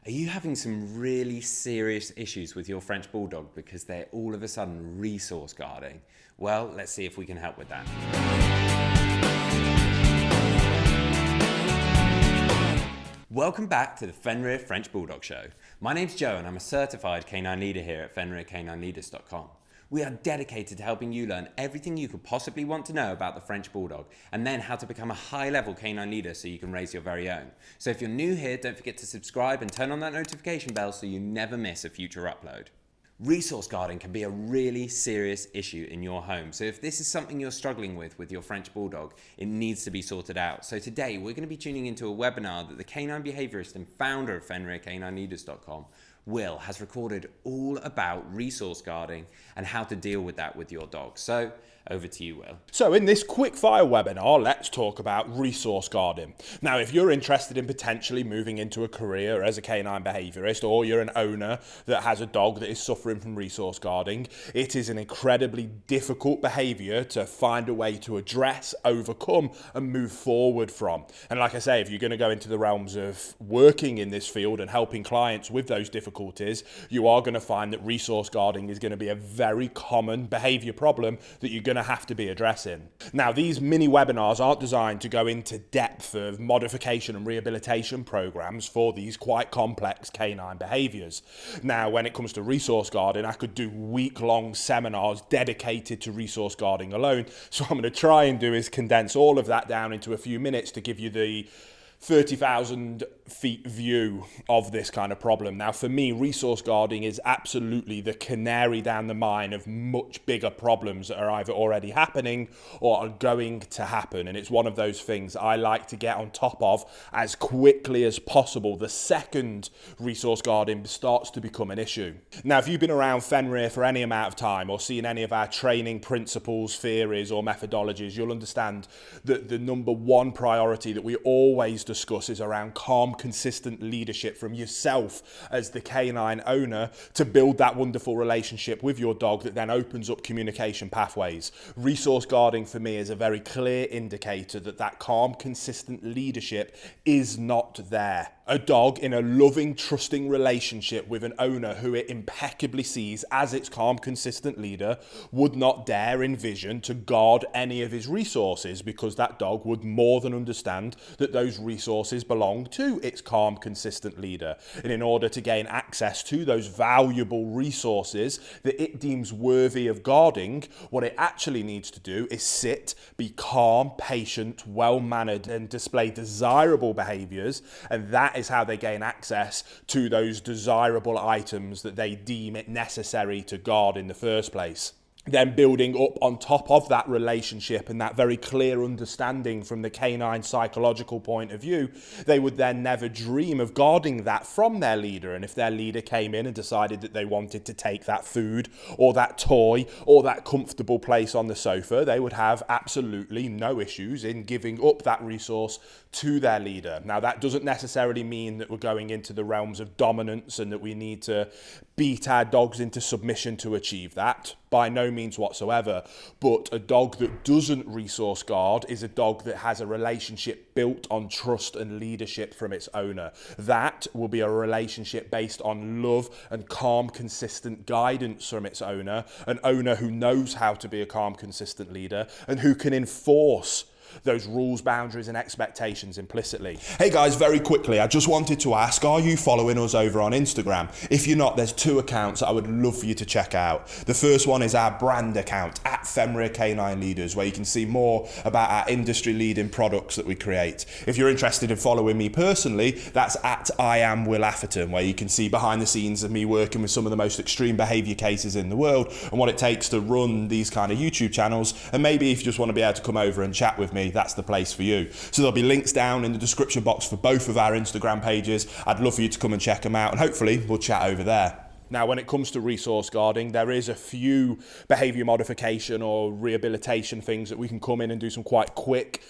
Are you having some really serious issues with your French Bulldog because they're all of a sudden resource guarding? Well, let's see if we can help with that. Welcome back to the Fenrir French Bulldog Show. My name's Joe and I'm a certified canine leader here at FenrirCanineLeaders.com. We are dedicated to helping you learn everything you could possibly want to know about the French Bulldog and then how to become a high-level canine leader so you can raise your very own. So if you're new here, don't forget to subscribe and turn on that notification bell so you never miss a future upload. Resource guarding can be a really serious issue in your home. So if this is something you're struggling with your French Bulldog, it needs to be sorted out. So today we're going to be tuning into a webinar that the canine behaviorist and founder of FenrirCanineLeaders.com, Will, has recorded all about resource guarding and how to deal with that with your dog. So over to you, Will. So in this quick-fire webinar, let's talk about resource guarding. Now, if you're interested in potentially moving into a career as a canine behaviorist, or you're an owner that has a dog that is suffering from resource guarding, it is an incredibly difficult behavior to find a way to address, overcome, and move forward from. And like I say, if you're going to go into the realms of working in this field and helping clients with those difficulties, you are going to find that resource guarding is going to be a very common behavior problem that you're going to have to be addressing. Now, these mini webinars aren't designed to go into depth of modification and rehabilitation programs for these quite complex canine behaviors. Now, when it comes to resource guarding, I could do week-long seminars dedicated to resource guarding alone. So what I'm going to try and do is condense all of that down into a few minutes to give you the 30,000 feet view of this kind of problem. Now, for me, resource guarding is absolutely the canary down the mine of much bigger problems that are either already happening or are going to happen. And it's one of those things I like to get on top of as quickly as possible the second resource guarding starts to become an issue. Now, if you've been around Fenrir for any amount of time or seen any of our training principles, theories, or methodologies, you'll understand that the number one priority that we always discuss is around calm, consistent leadership from yourself as the canine owner to build that wonderful relationship with your dog that then opens up communication pathways. Resource guarding for me is a very clear indicator that that calm, consistent leadership is not there. A dog in a loving, trusting relationship with an owner who it impeccably sees as its calm, consistent leader would not dare envision to guard any of his resources, because that dog would more than understand that those resources belong to its calm, consistent leader. And in order to gain access to those valuable resources that it deems worthy of guarding, what it actually needs to do is sit, be calm, patient, well-mannered, and display desirable behaviors, and that is how they gain access to those desirable items that they deem it necessary to guard in the first place. Then building up on top of that relationship and that very clear understanding from the canine psychological point of view, they would then never dream of guarding that from their leader. And if their leader came in and decided that they wanted to take that food or that toy or that comfortable place on the sofa, they would have absolutely no issues in giving up that resource to their leader. Now, that doesn't necessarily mean that we're going into the realms of dominance and that we need to beat our dogs into submission to achieve that. By no means whatsoever. But a dog that doesn't resource guard is a dog that has a relationship built on trust and leadership from its owner. That will be a relationship based on love and calm, consistent guidance from its owner. An owner who knows how to be a calm, consistent leader and who can enforce those rules, boundaries, and expectations implicitly. Hey guys, very quickly, I just wanted to ask, are you following us over on Instagram? If you're not, there's two accounts I would love for you to check out. The first one is our brand account, at Fenrir Canine Leaders, where you can see more about our industry-leading products that we create. If you're interested in following me personally, that's at I am Will Atherton, where you can see behind the scenes of me working with some of the most extreme behaviour cases in the world and what it takes to run these kind of YouTube channels. And maybe if you just want to be able to come over and chat with me, that's the place for you. So there'll be links down in the description box for both of our Instagram pages. I'd love for you to come and check them out, and hopefully we'll chat over there. Now, when it comes to resource guarding, there is a few behaviour modification or rehabilitation things that we can come in and do some quite quick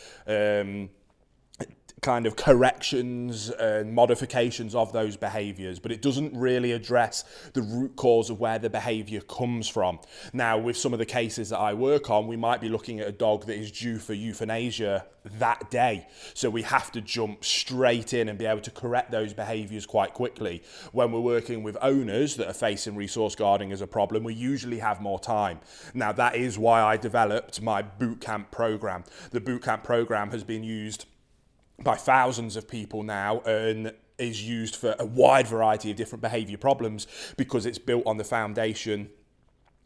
kind of corrections and modifications of those behaviours, but it doesn't really address the root cause of where the behaviour comes from. Now, with some of the cases that I work on, we might be looking at a dog that is due for euthanasia that day. So we have to jump straight in and be able to correct those behaviours quite quickly. When we're working with owners that are facing resource guarding as a problem, we usually have more time. Now, that is why I developed my bootcamp program. The bootcamp program has been used by thousands of people now and is used for a wide variety of different behaviour problems because it's built on the foundation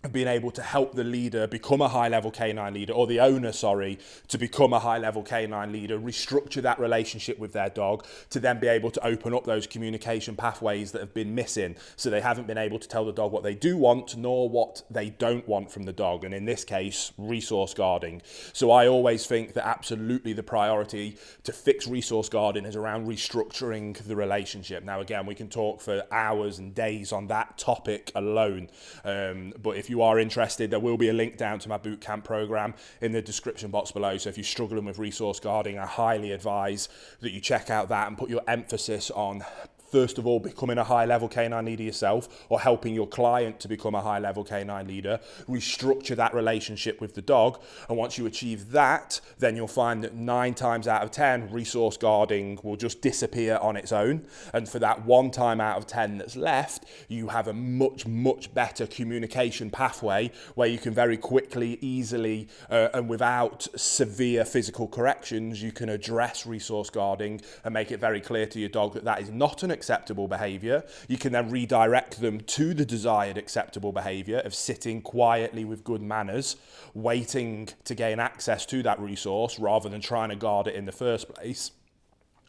of being able to help the leader become a high-level canine leader, or the owner, to become a high-level canine leader, restructure that relationship with their dog to then be able to open up those communication pathways that have been missing. So they haven't been able to tell the dog what they do want nor what they don't want from the dog. And in this case, resource guarding. So I always think that absolutely the priority to fix resource guarding is around restructuring the relationship. Now, again, we can talk for hours and days on that topic alone. But if you are interested, there will be a link down to my bootcamp program in the description box below. So if you're struggling with resource guarding, I highly advise that you check out that and put your emphasis on, first of all, becoming a high-level canine leader yourself, or helping your client to become a high-level canine leader, restructure that relationship with the dog. And once you achieve that, then you'll find that 9 times out of 10, resource guarding will just disappear on its own. And for that 1 time out of 10 that's left, you have a much, much better communication pathway where you can very quickly, easily, and without severe physical corrections, you can address resource guarding and make it very clear to your dog that that is not an acceptable behaviour. You can then redirect them to the desired acceptable behaviour of sitting quietly with good manners, waiting to gain access to that resource rather than trying to guard it in the first place.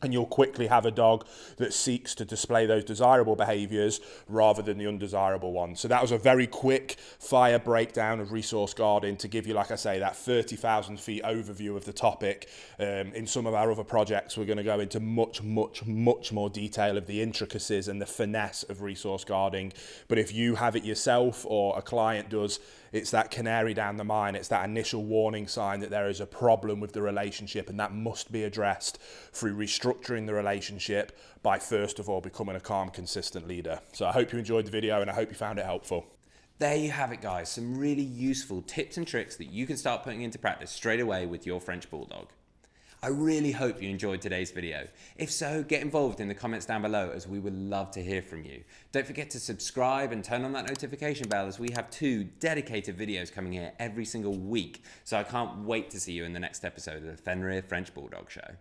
And you'll quickly have a dog that seeks to display those desirable behaviours rather than the undesirable ones. So that was a very quick fire breakdown of resource guarding to give you, like I say, that 30,000 feet overview of the topic. In some of our other projects, we're going to go into much, much, much more detail of the intricacies and the finesse of resource guarding. But if you have it yourself or a client does, it's that canary down the mine. It's that initial warning sign that there is a problem with the relationship, and that must be addressed through restructuring the relationship by, first of all, becoming a calm, consistent leader. So I hope you enjoyed the video and I hope you found it helpful. There you have it, guys. Some really useful tips and tricks that you can start putting into practice straight away with your French Bulldog. I really hope you enjoyed today's video. If so, get involved in the comments down below, as we would love to hear from you. Don't forget to subscribe and turn on that notification bell, as we have 2 dedicated videos coming here every single week. So I can't wait to see you in the next episode of the Fenrir French Bulldog Show.